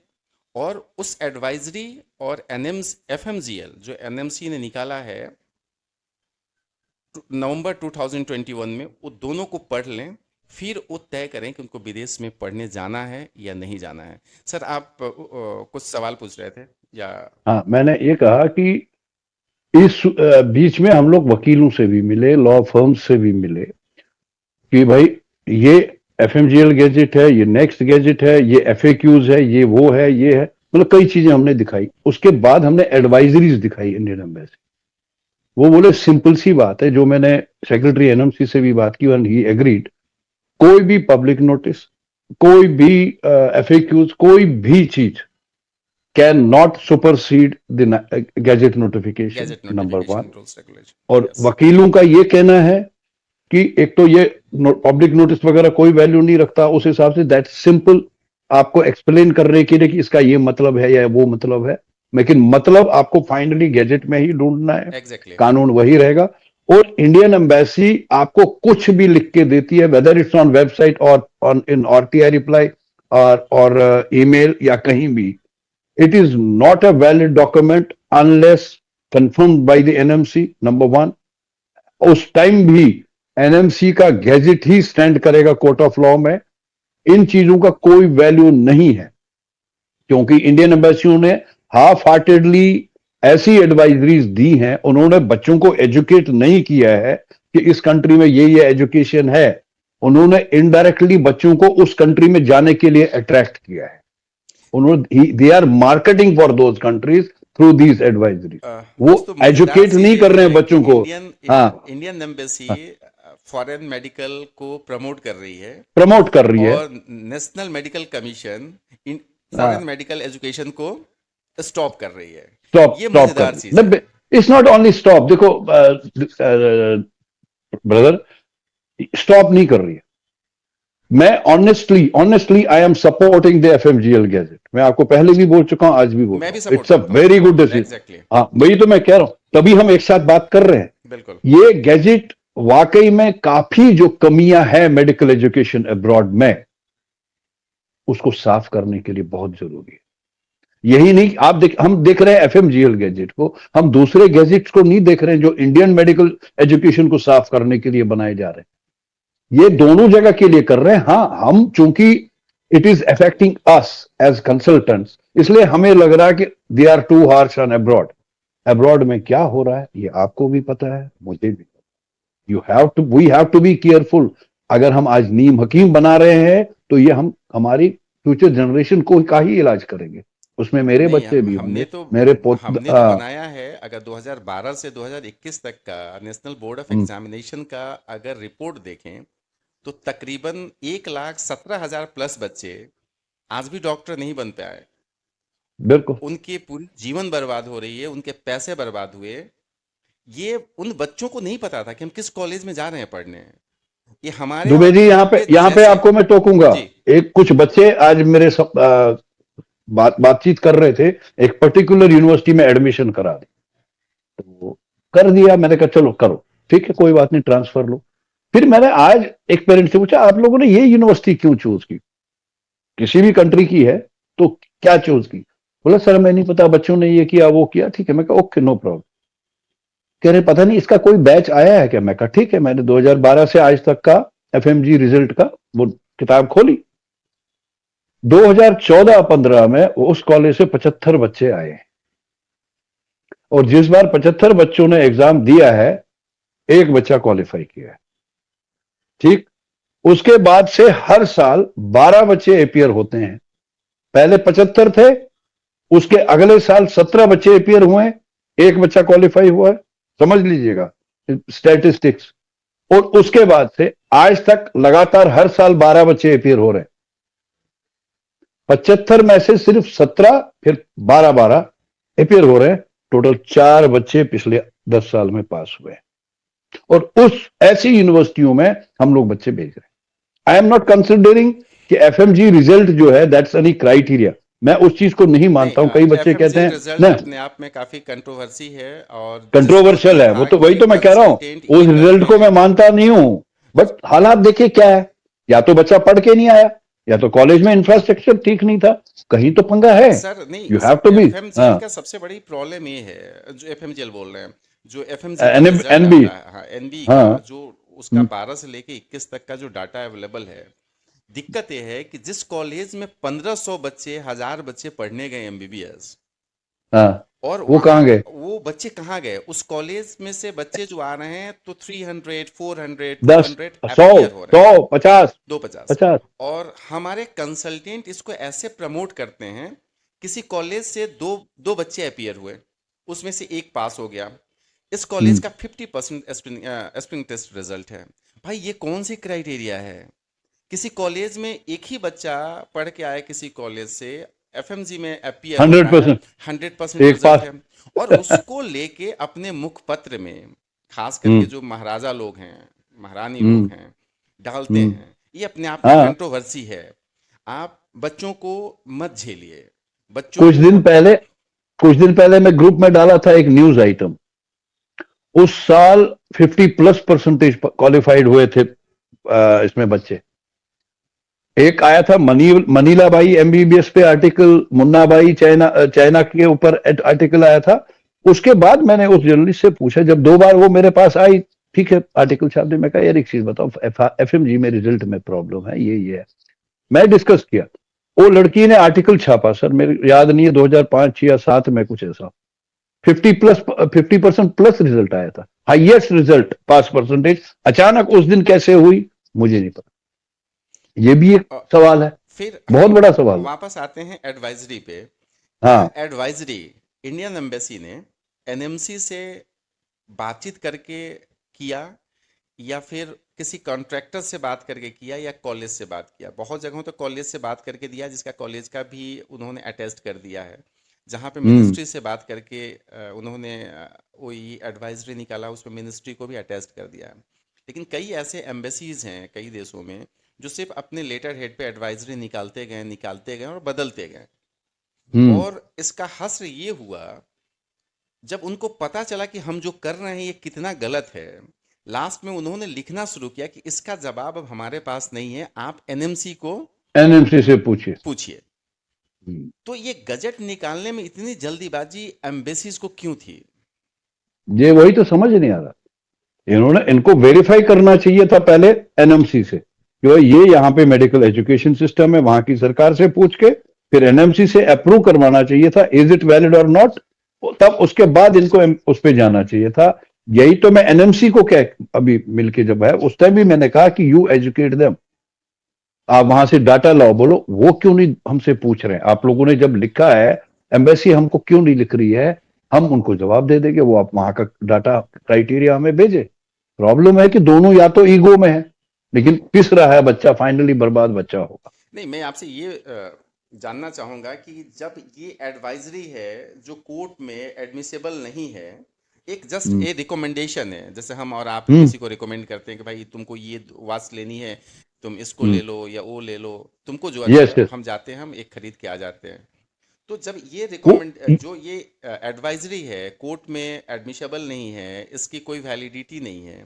A: और उस एडवाइजरी और एनएम्स एफएमजीएल जो एनएमसी ने निकाला है नवंबर 2021 में, वो दोनों को पढ़ लें, फिर वो तय करें कि उनको विदेश में पढ़ने जाना है या नहीं जाना है। सर आप कुछ सवाल पूछ रहे थे या?
B: हाँ, मैंने ये कहा कि इस बीच में हम लोग वकीलों से भी मिले, लॉ फर्म से भी मिले कि भाई ये एफएमजीएल गैजेट है, ये नेक्स्ट गैजेट है, ये एफएक्यूज है, ये वो है, ये है, मतलब कई चीजें हमने दिखाई। उसके बाद हमने एडवाइजरीज दिखाई इंडियन एम्बेसी। वो बोले सिंपल सी बात है, जो मैंने सेक्रेटरी एनएमसी से भी बात की एंड ही एग्रीड, कोई भी पब्लिक नोटिस, कोई भी एफएक्यूज, कोई भी चीज can not supersede the gadget notification,
A: gadget
B: number one.
A: Notification rules regulation,
B: और
A: यस।
B: वकीलों का ये कहना है कि एक तो ये पब्लिक नोटिस वगैरह कोई वैल्यू नहीं रखता, उस हिसाब से दैट सिंपल आपको एक्सप्लेन करने के लिए कि इसका ये मतलब है या वो मतलब है, लेकिन मतलब आपको फाइनली गैजेट में ही ढूंढना है,
A: एग्जैक्टली।
B: कानून वही रहेगा। और इंडियन एम्बेसी आपको कुछ भी लिख के देती है, वेदर इट्स ऑन वेबसाइट और ऑन इन आरटीआई रिप्लाई और ईमेल या कहीं भी, it is not a valid document unless confirmed by the NMC, number one. उस टाइम भी एनएमसी का गैजेट ही स्टैंड करेगा कोर्ट ऑफ लॉ में। इन चीजों का कोई वैल्यू नहीं है, क्योंकि इंडियन एम्बेसियों ने हाफ हार्टेडली ऐसी एडवाइजरीज दी हैं, उन्होंने बच्चों को एजुकेट नहीं किया है कि इस कंट्री में ये एजुकेशन है, उन्होंने इनडायरेक्टली बच्चों को उस कंट्री में जाने के लिए अट्रैक्ट किया है। उन्होंने they are marketing for those countries through these advisory. वो
A: दोस्तों मजेदार
B: एजुकेट
A: चीज
B: नहीं
A: ये
B: कर रहे
A: है
B: हैं
A: कि
B: बच्चों को।
A: इंडियन
B: हाँ,
A: इंडियन एम्बेसी फॉरेन मेडिकल को प्रमोट कर रही है
B: प्रमोट कर रही है।
A: और national medical commission in foreign
B: हाँ,
A: मेडिकल एजुकेशन को स्टॉप कर रही है।
B: स्टॉप
A: ये
B: स्टॉप
A: मजेदार चीज है।
B: कर, इट्स नॉट ओनली स्टॉप। देखो ब्रदर, स्टॉप नहीं कर रही है। मैं honestly honestly I am supporting the FMGL gadget. मैं आपको पहले भी बोल चुका हूं, आज भी बोल
A: मैं
B: रहा
A: भी
B: हूं,
A: सपोर्ट
B: इट्स अ
A: करता हूँ
B: वेरी
A: इसको,
B: गुड डिसीजन।
A: एग्जैक्टली।
B: हाँ, वही तो मैं कह रहा हूं, तभी हम एक साथ बात कर रहे हैं।
A: बिल्कुल।
B: ये गैजेट वाकई में काफी जो कमियां हैं मेडिकल एजुकेशन अब्रॉड में, उसको साफ करने के लिए बहुत जरूरी है। यही नहीं, हम देख रहे हैं एफएमजीएल गैजेट को, हम दूसरे गैजेट्स को नहीं देख रहे हैं जो इंडियन मेडिकल एजुकेशन को साफ करने के लिए बनाए जा रहे हैं। ये दोनों जगह के लिए कर रहे हैं। हाँ, हम चूंकि it is affecting us as consultants, इसलिए हमें लग रहा है कि they are too harsh on abroad. Abroad में क्या हो रहा है ये आपको भी पता है, मुझे भी। We have to be careful. अगर हम आज नीम हकीम बना रहे हैं तो ये हम हमारी फ्यूचर जनरेशन को का ही इलाज करेंगे, उसमें मेरे
A: नहीं,
B: बच्चे भी
A: हमने
B: होंगे,
A: तो
B: मेरे
A: हमने जो बनाया है, अगर 2012 से 2021 तक का नेशनल बोर्ड ऑफ एग्जामिनेशन का अगर रिपोर्ट देखें तो तकरीबन 1,17,000 प्लस बच्चे आज भी डॉक्टर नहीं बन पाए।
B: बिल्कुल।
A: उनके पूरी जीवन बर्बाद हो रही है, उनके पैसे बर्बाद हुए। ये उन बच्चों को नहीं पता था कि हम किस कॉलेज में जा रहे हैं पढ़ने। ये हमारे
B: दुबे
A: और
B: जी,
A: आपके
B: यहाँ पे
A: जैसे।
B: आपको मैं टोकूंगा।
A: जी।
B: एक कुछ बच्चे आज मेरे बातचीत कर रहे थे, एक पर्टिकुलर यूनिवर्सिटी में एडमिशन करा दी, तो कर दिया। मैंने कहा चलो करो, ठीक है, कोई बात नहीं, ट्रांसफर लो। फिर मैंने आज एक पेरेंट से पूछा, आप लोगों ने ये यूनिवर्सिटी क्यों चूज की, किसी भी कंट्री की है तो क्या चूज की? बोला सर हमें नहीं पता, बच्चों ने ये किया वो किया। ठीक है, मैं कहा ओके, नो प्रॉब्लम। कह रहे पता नहीं इसका कोई बैच आया है क्या? मैं कहा ठीक है। मैंने 2012 से आज तक का एफएमजी रिजल्ट का वो किताब खोली। 2014-15 में उस कॉलेज से 75 बच्चे आए, और जिस बार 75 बच्चों ने एग्जाम दिया है, एक बच्चा क्वालिफाई किया है। ठीक, उसके बाद से हर साल 12 बच्चे एपियर होते हैं। पहले 75 थे, उसके अगले साल 17 बच्चे एपियर हुए, एक बच्चा क्वालिफाई हुआ है। समझ लीजिएगा स्टैटिस्टिक्स। और उसके बाद से आज तक लगातार हर साल 12 बच्चे एपियर हो रहे हैं। 75 में से सिर्फ 17, फिर 12 एपियर हो रहे हैं। टोटल 4 बच्चे पिछले 10 साल में पास हुए हैं, और उस ऐसी यूनिवर्सिटियों में हम लोग बच्चे भेज रहे हैं। आई एम नॉट कंसिडरिंग कि एफएमजी रिजल्ट जो है दैट्स एनी क्राइटेरिया। मैं उस चीज को नहीं
A: नहीं,
B: मानता हूं। कई बच्चे कहते
A: एफएमजी
B: हैं
A: रिजल्ट
B: ना,
A: अपने आप में काफी कंट्रोवर्सी है, और जिसको
B: कंट्रोवर्शियल है वो,
A: देखा
B: तो वही
A: कि
B: तो मैं कह रहा हूं।
A: कंसल्टेंट
B: उस
A: ये
B: रिजल्ट
A: करते
B: को मैं
A: हैं।
B: मानता नहीं हूं, बट हालात देखिए क्या है। या तो बच्चा पढ़ के नहीं आया, या तो कॉलेज में इंफ्रास्ट्रक्चर ठीक नहीं था, कहीं तो पंगा है।
A: सर नहीं,
B: you have to B.
A: FMGL
B: हाँ,
A: का सबसे बड़ी प्रॉब्लम ये है, जो एफएमजीएल बोल रहे हैं, जो एफएमजी का
B: एन
A: रिजल्ट
B: एन बी।
A: आता है, हाँ एनबी का,
B: हाँ।
A: जो उसका 12 से लेके 21 तक का जो डाटा अवेलेबल है, दिक्कत यह है कि जिस कॉलेज में 1500 बच्चे, 1000 बच्चे पढ़ने गए एमबीबीएस,
B: हाँ,
A: और
B: वो
A: वहां
B: कहाँ गए?
A: वो बच्चे कहाँ गए, उस कॉलेज में से बच्चे जो आ रहे हैं तो 300, 400,
B: 10,
A: 200
B: 100,
A: अपीयर हो रहे हैं,
B: 100, 50,
A: 250।
B: 50।
A: और हमारे कंसल्टेंट इसको ऐसे प्रमोट करते हैं, किसी कॉलेज से दो दो बच्चे अपीयर हुए, उसमें से एक पास हो गया, इस कॉलेज
B: हम्म।
A: का 50% स्प्रिंग टेस्ट रिजल्ट है। भाई ये कौन सी क्राइटेरिया है? किसी कॉलेज में एक ही बच्चा पढ़ के आया किसी कॉलेज से, एफएमजी में अपीयर हो
B: हंड्रेड
A: रहा है,
B: परसेंट
A: 100%
B: एक
A: रिजल्ट
B: पास।
A: है, और उसको लेके अपने मुखपत्र में, खास करके
B: हम्म।
A: जो महाराजा लोग हैं, महारानी लोग
B: हम्म।
A: हैं, डालते
B: हम्म।
A: हैं। ये अपने आप में
B: हाँ।
A: कंट्रोवर्सी है। आप बच्चों को मत झेलिए, बच्चों
B: कुछ
A: को।
B: दिन पहले कुछ दिन पहले मैं ग्रुप में डाला था एक न्यूज आइटम। उस साल 50+% क्वालिफाइड हुए थे इसमें बच्चे। एक आया था मनीला बाई एमबीबीएस पे article, Munna by China China के ऊपर आर्टिकल आया था। उसके बाद मैंने उस जर्नलिस्ट से पूछा, जब 2 बार वो मेरे पास आई, ठीक है आर्टिकल छापने, मैं कहा यार एक चीज बताओ, एफएमजी में रिजल्ट में प्रॉब्लम है, ये है। मैं डिस्कस किया, वो लड़की ने आर्टिकल छापा, सर मेरे याद नहीं है 2005 या 7 में कुछ ऐसा। 50% प्लस रिजल्ट आया था, हाईएस्ट रिजल्ट पास परसेंटेज। अचानक उस दिन कैसे हुई मुझे नहीं पता। ये भी एक
A: अ,
B: सवाल है,
A: फिर
B: बहुत
A: हम
B: बड़ा सवाल है।
A: वापस आते हैं एडवाइजरी पे। क्या
B: हाँ।
A: एडवाइजरी इंडियन एम्बेसी ने एनएमसी से बातचीत करके किया, या फिर किसी कॉन्ट्रैक्टर से बात करके किया, या कॉलेज से बात किया? बहुत जगहों तो कॉलेज से बात करके दिया, जिसका कॉलेज का भी उन्होंने अटेस्ट कर दिया है। जहाँ पे
B: हम्म।
A: मिनिस्ट्री से बात करके उन्होंने वही एडवाइजरी निकाला, उसमें मिनिस्ट्री को भी अटेस्ट कर दिया है। लेकिन कई ऐसे एम्बेसीज हैं कई देशों में, जो सिर्फ अपने लेटर हेड पे एडवाइजरी निकालते गए और बदलते गए।
B: हम्म।
A: और इसका हश्र ये हुआ, जब उनको पता चला कि हम जो कर रहे हैं ये कितना गलत है, लास्ट में उन्होंने लिखना शुरू किया कि इसका जवाब अब हमारे पास नहीं है, आप एनएमसी को
B: एनएमसी से पूछिए।
A: पूछिए।
B: हम्म।
A: तो ये गजट निकालने में इतनी जल्दीबाजी एम्बेसीज को क्यों थी?
B: ये वही तो समझ नहीं आ रहा। इनको वेरीफाई करना चाहिए था पहले एनएमसी से, कि भाई ये यहाँ पे मेडिकल एजुकेशन सिस्टम है, वहां की सरकार से पूछ के फिर एनएमसी से अप्रूव करवाना चाहिए था, इज इट वैलिड और नॉट। तब उसके बाद इनको उस पे जाना चाहिए था। यही तो मैं एनएमसी को क्या, अभी मिलके जब है उस टाइम भी मैंने कहा कि यू एजुकेट देम, आप वहां से डाटा लाओ। बोलो वो क्यों नहीं हमसे पूछ रहे हैं? आप लोगों ने जब लिखा है, एम्बेसी हमको क्यों नहीं लिख रही है? हम उनको जवाब दे देंगे, वो आप वहां का डाटा क्राइटेरिया हमें भेजे। प्रॉब्लम है कि दोनों या तो ईगो में है, लेकिन पिस रहा है बच्चा, फाइनली बर्बाद बच्चा होगा।
A: नहीं, मैं आपसे ये जानना चाहूंगा कि जब ये एडवाइजरी है जो कोर्ट में एडमिसेबल नहीं है, एक जस्ट
B: हम्म।
A: ए रिकमेंडेशन है, जैसे हम और आप
B: हम्म।
A: किसी को रिकमेंड करते हैं कि भाई तुमको ये वाच लेनी है, तुम इसको
B: हम्म।
A: ले लो या वो ले लो, तुमको जो अच्छा
B: यस,
A: लगा,
B: यस।
A: हम जाते हैं, हम एक खरीद के आ जाते हैं। तो जब ये
B: वो
A: रिकमेंड जो ये एडवाइजरी है कोर्ट में एडमिशेबल नहीं है, इसकी कोई वैलिडिटी नहीं है,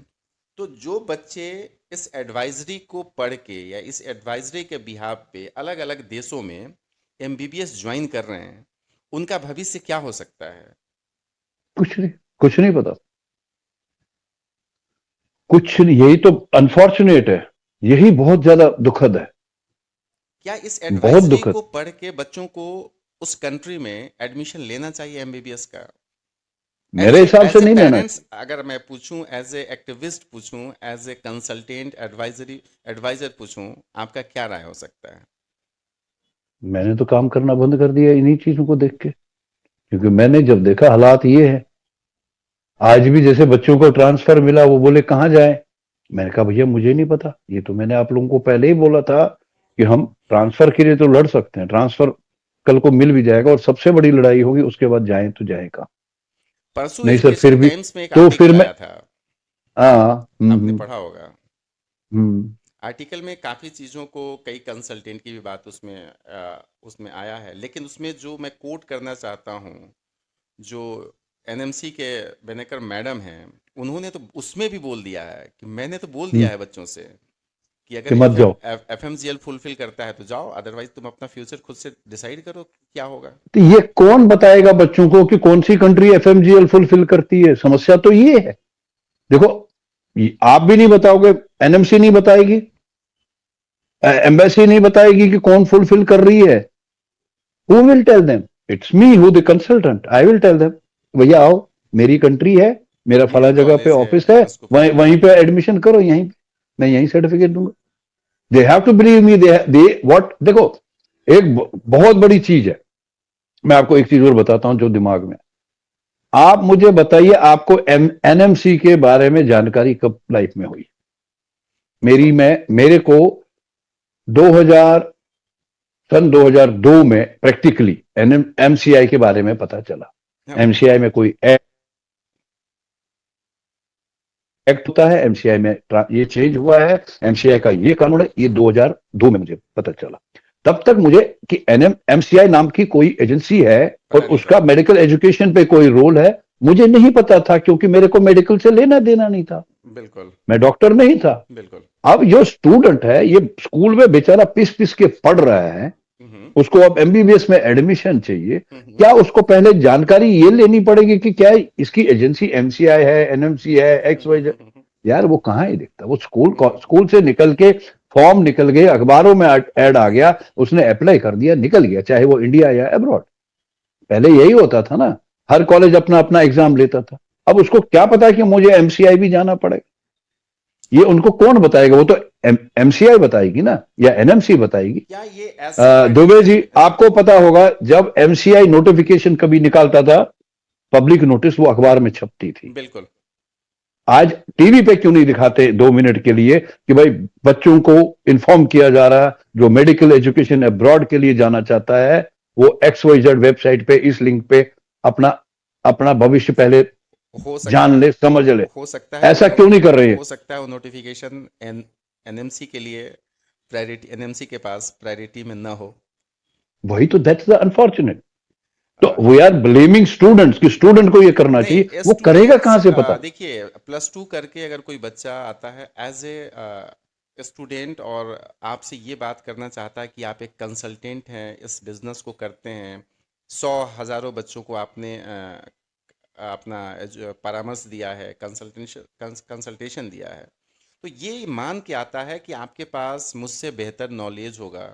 A: तो जो बच्चे इस एडवाइजरी को पढ़ के या इस एडवाइजरी के बिहाफ पे अलग अलग देशों में एमबीबीएस ज्वाइन कर रहे हैं, उनका भविष्य क्या हो सकता है?
B: कुछ नहीं, कुछ नहीं पता, कुछ नहीं। यही तो अनफॉर्चुनेट है, यही बहुत ज्यादा दुखद है,
A: क्या इस
B: बहुत
A: एडवाइजरी
B: दुखद।
A: को पढ़ के बच्चों को उस कंट्री में एडमिशन लेना चाहिए एमबीबीएस का?
B: मेरे हिसाब से
A: एज ए
B: नहीं लेना
A: पेरेंट्स,
B: चाहिए।
A: अगर मैं पूछूं, एज ए एक्टिविस्ट पूछूं, as a consultant advisory adviser पूछूं, आपका क्या राय हो सकता है?
B: मैंने तो काम करना बंद कर दिया इन्हीं चीजों को देख के, क्योंकि मैंने जब देखा हालात ये है। आज भी जैसे बच्चों को ट्रांसफर मिला, वो बोले कहाँ जाए, मैंने कहा भैया मुझे नहीं पता, ये तो मैंने आप लोगों को पहले ही बोला था कि हम ट्रांसफर के लिए तो लड़ सकते हैं, ट्रांसफर कल को मिल भी जाएगा, और सबसे बड़ी लड़ाई होगी उसके बाद जाए तो जाए कहाँ।
A: परसों
B: नहीं सर,
A: एजुकेशन
B: फिर भी
A: टाइम्स में एक
B: तो फिर
A: आर्टिकल
B: मैं।
A: आया था,
B: हाँ।
A: आपने पढ़ा होगा।
B: हम्म।
A: आर्टिकल में काफ़ी चीज़ों को, कई कंसल्टेंट की भी बात उसमें उसमें आया है, लेकिन उसमें जो मैं कोट करना चाहता हूँ, जो एनएमसी के बेनेकर मैडम हैं, उन्होंने तो उसमें भी बोल दिया है कि मैंने तो बोल दिया है बच्चों से कि
B: कि
A: अगर
B: मत जाओ।
A: एफएमजीएल फुलफिल करता है तो जाओ, अदरवाइज तुम अपना फ्यूचर खुद से डिसाइड करो क्या होगा।
B: तो ये कौन बताएगा बच्चों को कि कौन सी कंट्री एफएमजीएल फुलफिल करती है? समस्या तो ये है। देखो, आप भी नहीं बताओगे, एनएमसी नहीं बताएगी, एम्बेसी नहीं बताएगी कि कौन फुलफिल कर रही है। Who will tell them? It's me who the consultant, I will tell them, भैया आओ, मेरी कंट्री है, मेरा
A: ये
B: फला
A: जो
B: जगह पे
A: कॉलेज है
B: ऑफिस है,
A: इसको
B: वहीं
A: फॉलो
B: वहीं
A: करो।
B: पे एडमिशन करो, यहीं पे मैं यहीं सर्टिफिकेट दूंगा। They have to believe me, they what. देखो, एक बहुत बड़ी चीज है, मैं आपको एक चीज और बताता हूं जो दिमाग में। आप मुझे बताइए, आपको एनएमसी के बारे में जानकारी कब लाइफ में हुई? मेरे को 2000 सन 2002 में प्रैक्टिकली एमसीआई के बारे में पता चला।
A: हाँ,
B: एमसीआई में कोई एक्ट होता है, एमसीआई में ये चेंज हुआ है, एमसीआई का ये कानून है, ये 2002 में मुझे पता चला। तब तक मुझे कि एमसीआई नाम की कोई एजेंसी है और
A: पता नहीं
B: उसका
A: था।
B: मेडिकल एजुकेशन पे कोई रोल है, मुझे नहीं पता था, क्योंकि मेरे को मेडिकल से लेना देना नहीं था,
A: बिल्कुल।
B: मैं डॉक्टर नहीं था।
A: बिल्कुल।
B: अब जो स्टूडेंट है, ये स्कूल में बेचारा पिस पिस के पढ़ रहा है,
A: हम्म।
B: उसको अब एमबीबीएस में एडमिशन चाहिए,
A: हम्म।
B: क्या उसको पहले जानकारी ये लेनी पड़ेगी कि क्या इसकी एजेंसी एमसीआई है, एनएमसी है, एक्स वाई जेड? यार वो कहाँ ही दिखता, वो स्कूल से निकल के फॉर्म निकल गए, अखबारों में ऐड आ गया, उसने अप्लाई कर दिया, निकल गया, चाहे वो इंडिया या अब्रॉड। पहले यही होता था ना, हर कॉलेज अपना अपना एग्जाम लेता था। अब उसको क्या पता कि मुझे एमसीआई भी जाना पड़ेगा? ये उनको कौन बताएगा? वो तो एमसीआई बताएगी ना, या एनएमसी बताएगी।
A: क्या ये ऐसी
B: दुबे
A: आर्टिकल?
B: जी, आपको पता होगा, जब एमसीआई नोटिफिकेशन कभी निकालता था, पब्लिक नोटिस, वो अखबार में छपती थी।
A: बिल्कुल।
B: आज टीवी पे क्यों नहीं दिखाते 2 मिनट के लिए कि भाई बच्चों को इन्फॉर्म किया जा रहा है, जो मेडिकल एजुकेशन अब्रॉड के लिए जाना चाहता है, वो एक्स वाई जेड वेबसाइट पे, इस लिंक पे अपना अपना भविष्य पहले
A: हो सकता
B: जान ले, समझ ले।
A: हो सकता है
B: ऐसा क्यों नहीं कर रहे हैं?
A: हो सकता है वो नोटिफिकेशन एनएमसी के लिए प्रायोरिटी, एनएमसी के पास प्रायोरिटी में ना हो।
B: वही तो, दैट्स द अनफॉर्चुनेट। तो
A: अ,
B: वी आर ब्लेमिंग स्टूडेंट्स कि स्टूडेंट को ये करना चाहिए,
A: नहीं,
B: वो करेगा
A: स्टूडेंट्स,
B: कहां से पता?
A: देखिए +2 करके अगर कोई बच्चा आता है एज ए स्टूडेंट और आपसे ये बात करना चाहता है कि आप एक कंसल्टेंट हैं, इस बिजनेस को करते हैं, 100 हज़ारों बच्चों को आपने अपना जो परामर्श दिया है, कंसल्टेशन दिया है, तो ये मान के आता है कि आपके पास मुझसे बेहतर नॉलेज होगा,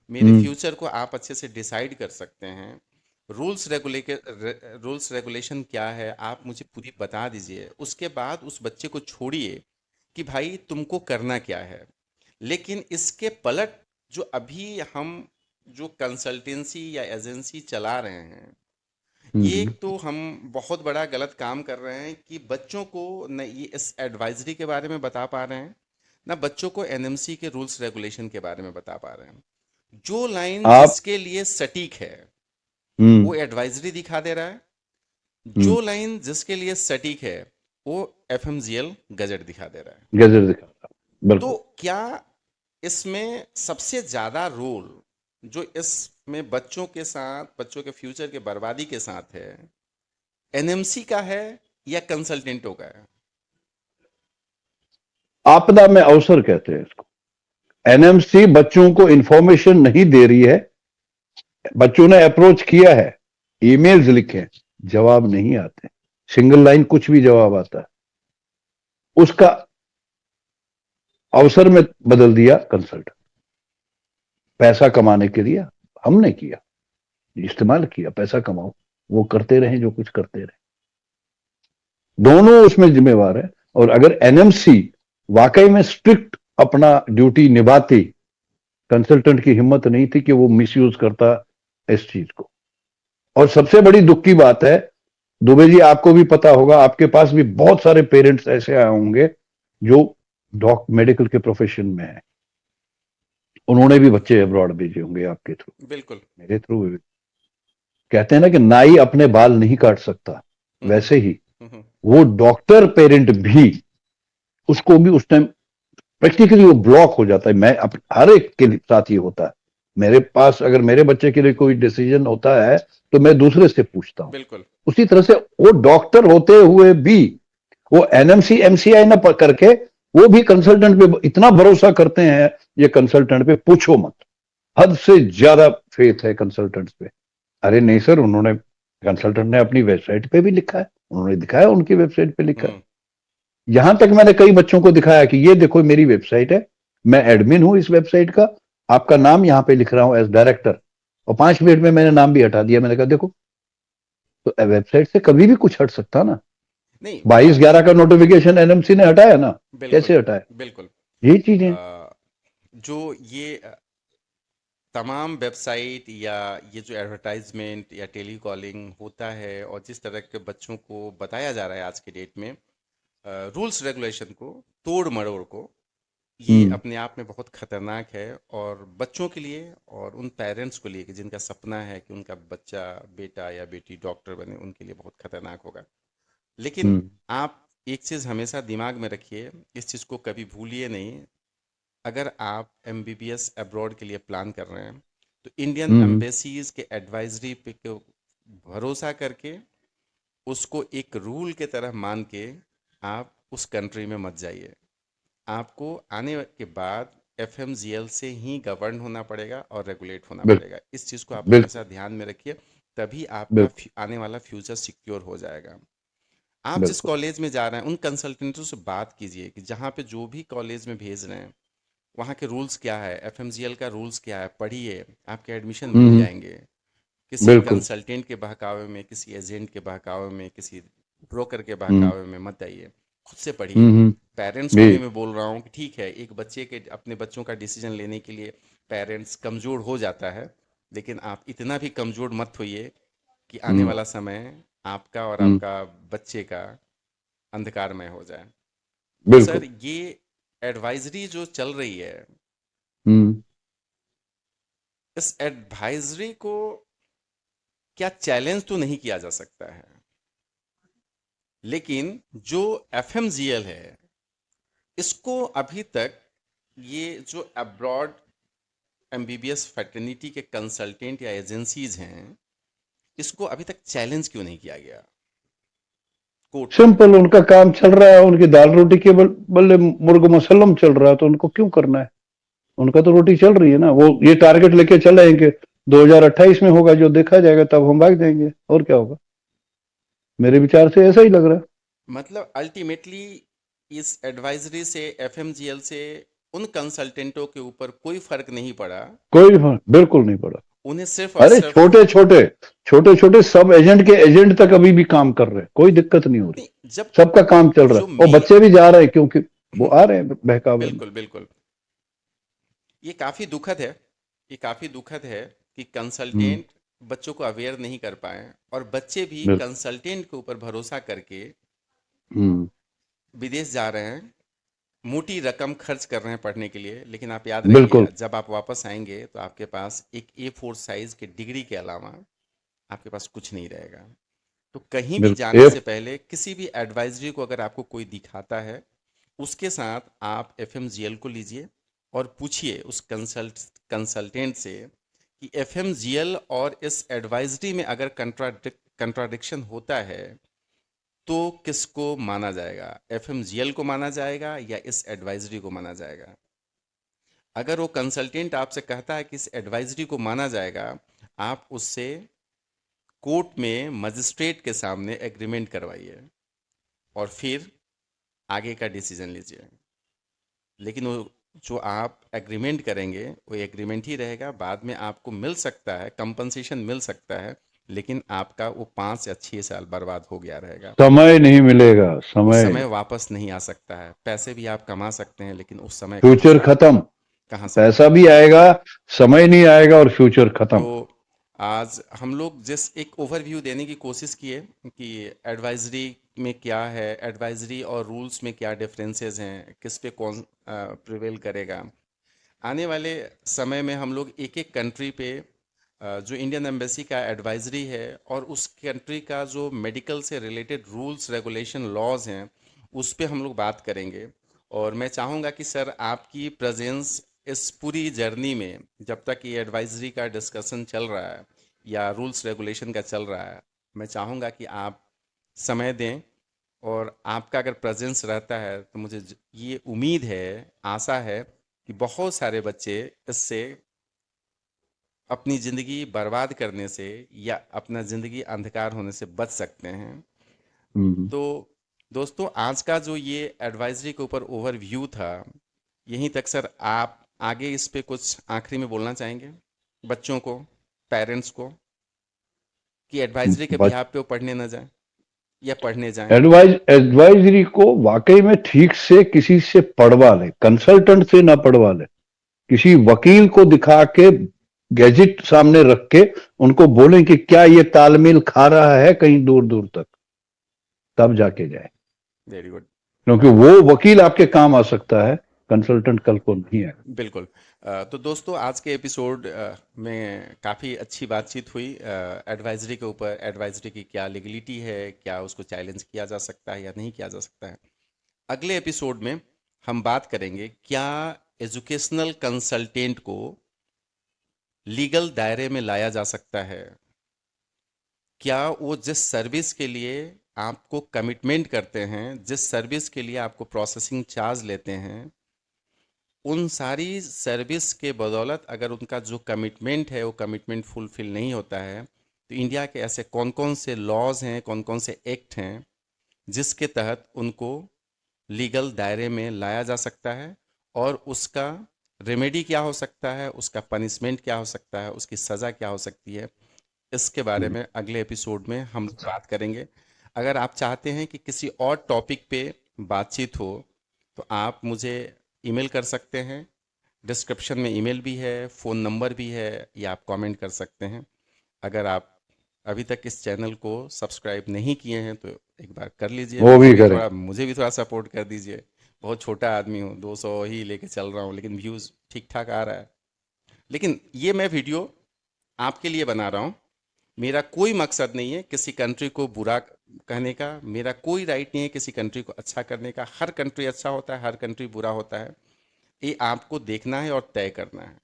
A: मेरे
B: हम्म।
A: फ्यूचर को आप अच्छे से डिसाइड कर सकते हैं। रूल्स रेगुलेशन क्या है आप मुझे पूरी बता दीजिए, उसके बाद उस बच्चे को छोड़िए कि भाई तुमको करना क्या है। लेकिन इसके पलट जो अभी हम जो कंसल्टेंसी या एजेंसी चला रहे हैं, ये
B: हम्म।
A: एक तो हम बहुत बड़ा गलत काम कर रहे हैं कि बच्चों को न ये इस एडवाइजरी के बारे में बता पा रहे हैं, ना बच्चों को एनएमसी के रूल्स रेगुलेशन के बारे में बता पा रहे हैं। जो लाइन
B: आप।
A: जिसके लिए सटीक है
B: हम्म।
A: वो एडवाइजरी दिखा दे रहा है,
B: हम्म।
A: जो लाइन जिसके लिए सटीक है वो एफएमजीएल गजट दिखा दे रहा है।
B: गजर दिखाता,
A: तो
B: बिल्कुल।
A: क्या इसमें सबसे ज्यादा रोल जो इसमें बच्चों के साथ, बच्चों के फ्यूचर के बर्बादी के साथ है, एनएमसी का है या कंसल्टेंटों का है?
B: आपदा में अवसर कहते हैं इसको। एनएमसी बच्चों को इंफॉर्मेशन नहीं दे रही है, बच्चों ने अप्रोच किया है, ईमेल्स लिखे, जवाब नहीं आते, सिंगल लाइन कुछ भी जवाब आता है, उसका अवसर में बदल दिया कंसल्ट। पैसा कमाने के लिए हमने किया, इस्तेमाल किया, पैसा कमाओ, वो करते रहे जो कुछ करते रहे, दोनों उसमें जिम्मेवार है। और अगर एनएमसी वाकई में स्ट्रिक्ट अपना ड्यूटी निभाती, कंसल्टेंट की हिम्मत नहीं थी कि वो मिसयूज करता इस चीज को। और सबसे बड़ी दुख की बात है, दुबे जी आपको भी पता होगा, आपके पास भी बहुत सारे पेरेंट्स ऐसे आए होंगे जो मेडिकल के प्रोफेशन में है, उन्होंने भी बच्चे अब्रॉड भेजे होंगे आपके थ्रू,
A: बिल्कुल।
B: मेरे थ्रू भी। कहते हैं ना कि नाई अपने बाल नहीं काट सकता,
A: हम्म।
B: वैसे ही
A: हम्म।
B: वो डॉक्टर पेरेंट भी, उसको भी उस टाइम प्रैक्टिकली वो ब्लॉक हो जाता है। हर एक के साथ ये होता है। मेरे पास अगर मेरे बच्चे के लिए कोई डिसीजन होता है तो मैं दूसरे से पूछता हूँ।
A: बिल्कुल।
B: उसी तरह से वो डॉक्टर होते हुए भी वो एनएमसी एमसीआई ना करके वो भी कंसल्टेंट पे इतना भरोसा करते हैं। ये कंसल्टेंट पे पूछो मत, हद से ज्यादा फेथ है कंसल्टेंट्स पे। अरे नहीं सर, उन्होंने कंसल्टेंट ने अपनी वेबसाइट पे भी लिखा है, उन्होंने दिखाया, उनकी वेबसाइट पे लिखा है।
A: हम्म।
B: यहां तक मैंने कई बच्चों को दिखाया कि ये देखो मेरी वेबसाइट है, मैं एडमिन हूं इस वेबसाइट का, आपका नाम यहां पे लिख रहा हूं एज डायरेक्टर। और 5 मिनट में मैंने नाम भी हटा दिया। मैंने कहा देखो, तो वेबसाइट से कभी भी कुछ हट सकता ना।
A: नहीं
B: 22/11 का नोटिफिकेशन एनएमसी ने हटाया ना,
A: बिल्कुल
B: कैसे हटाया?
A: बिल्कुल।
B: यही चीजें।
A: अ, जो ये तमाम वेबसाइट या ये जो एडवर्टाइजमेंट या टेली कॉलिंग होता है और जिस तरह के बच्चों को बताया जा रहा है आज के डेट में, रूल्स रेगुलेशन को, तोड़ मरोड़ को, ये
B: हम्म।
A: अपने आप में बहुत खतरनाक है। और बच्चों के लिए और उन पेरेंट्स को लिए कि जिनका सपना है कि उनका बच्चा, बेटा या बेटी डॉक्टर बने, उनके लिए बहुत खतरनाक होगा। लेकिन
B: हम्म।
A: आप एक चीज़ हमेशा दिमाग में रखिए, इस चीज़ को कभी भूलिए नहीं। अगर आप एमबीबीएस अब्रॉड के लिए प्लान कर रहे हैं तो इंडियन
B: हम्म।
A: एम्बेसीज के एडवाइजरी पे को भरोसा करके उसको एक रूल के तरह मान के आप उस कंट्री में मत जाइए। आपको आने के बाद एफएमजीएल से ही गवर्न होना पड़ेगा और रेगुलेट होना
B: बिल्कुल।
A: पड़ेगा। इस चीज़ को आप
B: बिल्कुल।
A: हमेशा ध्यान में रखिए, तभी आपका
B: बिल्कुल।
A: आने वाला फ्यूचर सिक्योर हो जाएगा। आप जिस
B: बिल्कुल।
A: कॉलेज में जा रहे हैं उन कंसल्टेंटों से बात कीजिए कि जहाँ पे जो भी कॉलेज में भेज रहे हैं वहाँ के रूल्स क्या है, एफएमजीएल का रूल्स क्या है, पढ़िए, आपके एडमिशन मिल
B: हम्म।
A: जाएंगे। किसी
B: बिल्कुल।
A: कंसल्टेंट के बहकावे में, किसी एजेंट के बहकावे में, किसी ब्रोकर के
B: हम्म।
A: बहकावे में मत आइए, खुद से पढ़िए।
B: हम्म।
A: पेरेंट्स को
B: भी।
A: भी मैं बोल रहा हूँ कि ठीक है, एक बच्चे के, अपने बच्चों का डिसीजन लेने के लिए पेरेंट्स कमज़ोर हो जाता है, लेकिन आप इतना भी कमज़ोर मत होइए कि आने
B: हम्म।
A: वाला समय आपका और
B: हम्म।
A: आपका बच्चे का अंधकारमय हो जाए। तो
B: बिल्कुल।
A: सर, ये एडवाइजरी जो चल रही है,
B: हम्म।
A: इस एडवाइजरी को क्या चैलेंज तो नहीं किया जा सकता है, लेकिन जो एफएमजीएल है इसको अभी तक, ये जो अब्रॉड एमबीबीएस फैटर्निटी के कंसल्टेंट या एजेंसीज हैं, इसको अभी तक चैलेंज क्यों नहीं किया गया कोर्ट में?
B: सिंपल, उनका काम चल रहा है, उनकी दाल रोटी के बल्ले मुर्ग मुसल्लम चल रहा है, तो उनको क्यों करना है? उनका तो रोटी चल रही है ना। वो ये टारगेट लेके चलेंगे, 2028 में होगा जो देखा जाएगा, तब हम भाग जाएंगे, और क्या होगा। मेरे विचार से ऐसा ही लग रहा है।
A: मतलब अल्टीमेटली इस एडवाइजरी से, एफएमजीएल से, उन कंसल्टेंटों के ऊपर कोई फर्क नहीं पड़ा।
B: कोई फर्क बिल्कुल नहीं पड़ा।
A: उन्हें सिर्फ और
B: अरे
A: सिर्फ,
B: छोटे छोटे सब एजेंट के एजेंट तक अभी भी काम कर रहे हैं, कोई दिक्कत नहीं हो रही।
A: नहीं, जब
B: सबका काम चल रहा
A: जो
B: है, और
A: मेन,
B: बच्चे भी जा रहे हैं क्योंकि वो आ रहे हैं बहकावे में।
A: बिल्कुल बिल्कुल, ये काफ़ी दुखद है, ये काफ़ी दुखद है कि
B: हम्म।
A: कंसल्टेंट बच्चों को अवेयर नहीं कर पाए और बच्चे भी
B: बिल्कुल।
A: कंसल्टेंट के ऊपर भरोसा करके
B: हम्म।
A: विदेश जा रहे हैं, मोटी रकम खर्च कर रहे हैं पढ़ने के लिए, लेकिन आप याद रखिए
B: बिल्कुल।
A: जब आप वापस आएंगे तो आपके पास एक A4 साइज के डिग्री के अलावा आपके पास कुछ नहीं रहेगा। तो कहीं भी
B: बिल्कुल।
A: जाने
B: ए।
A: से पहले किसी भी एडवाइजरी को अगर आपको कोई दिखाता है, उसके साथ आप एफएमजीएल को लीजिए और पूछिए उस कंसल्टेंट से कि एफएमजीएल और इस एडवाइजरी में अगर कंट्राडिक्शन होता है तो किसको माना जाएगा, एफएमजीएल को माना जाएगा या इस एडवाइजरी को माना जाएगा। अगर वो कंसल्टेंट आपसे कहता है कि इस एडवाइजरी को माना जाएगा, आप उससे कोर्ट में मजिस्ट्रेट के सामने एग्रीमेंट करवाइए और फिर आगे का डिसीजन लीजिए। लेकिन वो जो आप एग्रीमेंट करेंगे वो एग्रीमेंट ही रहेगा, बाद में आपको मिल सकता है, कंपनसेशन मिल सकता है, लेकिन आपका वो 5 या 6 साल बर्बाद हो गया रहेगा।
B: समय नहीं मिलेगा,
A: वो
B: समय।
A: समय वापस नहीं आ सकता है, पैसे भी आप कमा सकते हैं लेकिन उस समय कहाँ
B: फ्यूचर
A: से आएगा?
B: खत्म।
A: कहाँ से
B: पैसा
A: आएगा?
B: भी आएगा, समय नहीं आएगा, और फ्यूचर खत्म।
A: तो आज हम लोग जिस एक ओवरव्यू देने की कोशिश किए कि एडवाइजरी में क्या है, एडवाइजरी और रूल्स में क्या डिफरेंसेस हैं, किस पे कौन प्रिवेल करेगा। आने वाले समय में हम लोग एक एक कंट्री पे जो इंडियन एम्बेसी का एडवाइजरी है और उस कंट्री का जो मेडिकल से रिलेटेड रूल्स रेगुलेशन लॉज हैं, उस पे हम लोग बात करेंगे। और मैं चाहूँगा कि सर आपकी प्रेजेंस इस पूरी जर्नी में, जब तक ये एडवाइजरी का डिस्कशन चल रहा है या रूल्स रेगुलेशन का चल रहा है, मैं चाहूँगा कि आप समय दें। और आपका अगर प्रेजेंस रहता है तो मुझे ये उम्मीद है, आशा है कि बहुत सारे बच्चे इससे अपनी ज़िंदगी बर्बाद करने से या अपना ज़िंदगी अंधकार होने से बच सकते हैं।
B: हम्म।
A: तो दोस्तों, आज का जो ये एडवाइजरी के ऊपर ओवरव्यू था, यहीं तक सर। आप आगे इस पे कुछ आखिरी में बोलना चाहेंगे बच्चों को, पेरेंट्स को, कि एडवाइजरी के
B: बच
A: बिहाफ पे वो पढ़ने न जाएं या पढ़ने जाएं?
B: एडवाइजरी को वाकई में ठीक से किसी से पढ़वा ले, कंसल्टेंट से ना पढ़वा ले, किसी वकील को दिखा के, गैजेट सामने रख के उनको बोलें कि क्या ये तालमेल खा रहा है कहीं दूर दूर तक, तब जाके जाए।
A: Very good.
B: क्योंकि वो वकील आपके काम आ सकता है, कंसल्टेंट कल को नहीं है।
A: बिल्कुल। तो दोस्तों, आज के एपिसोड में काफ़ी अच्छी बातचीत हुई एडवाइजरी के ऊपर। एडवाइजरी की क्या लीगलिटी है, क्या उसको चैलेंज किया जा सकता है या नहीं किया जा सकता है। अगले एपिसोड में हम बात करेंगे, क्या एजुकेशनल कंसल्टेंट को लीगल दायरे में लाया जा सकता है? क्या वो जिस सर्विस के लिए आपको कमिटमेंट करते हैं, जिस सर्विस के लिए आपको प्रोसेसिंग चार्ज लेते हैं, उन सारी सर्विस के बदौलत अगर उनका जो कमिटमेंट है वो कमिटमेंट फुलफिल नहीं होता है, तो इंडिया के ऐसे कौन कौन से लॉज हैं, कौन कौन से एक्ट हैं जिसके तहत उनको लीगल दायरे में लाया जा सकता है, और उसका रेमेडी क्या हो सकता है, उसका पनिशमेंट क्या हो सकता है, उसकी सज़ा क्या हो सकती है, इसके बारे में अगले एपिसोड में हम लोग बात करेंगे। अगर आप चाहते हैं कि किसी और टॉपिक पे बातचीत हो, तो आप मुझे ईमेल कर सकते हैं। डिस्क्रिप्शन में ईमेल भी है, फ़ोन नंबर भी है, या आप कमेंट कर सकते हैं। अगर आप अभी तक इस चैनल को सब्सक्राइब नहीं किए हैं तो एक बार कर लीजिए।
B: वो भी करें।
A: मुझे भी थोड़ा सपोर्ट कर दीजिए। बहुत छोटा आदमी हूँ, 200 ही लेके चल रहा हूँ, लेकिन व्यूज़ ठीक ठाक आ रहा है। लेकिन ये मैं वीडियो आपके लिए बना रहा हूँ। मेरा कोई मकसद नहीं है किसी कंट्री को बुरा कहने का, मेरा कोई राइट नहीं है किसी कंट्री को अच्छा करने का। हर कंट्री अच्छा होता है, हर कंट्री बुरा होता है। ये आपको देखना है और तय करना है।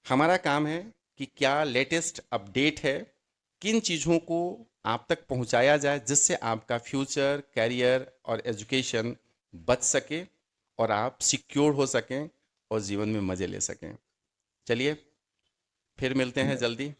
A: हमारा काम है कि क्या लेटेस्ट अपडेट है, किन चीज़ों को आप तक पहुंचाया जाए जिससे आपका फ्यूचर, कैरियर और एजुकेशन बच सके और आप सिक्योर हो सकें और जीवन में मज़े ले सकें। चलिए, फिर मिलते हैं जल्दी।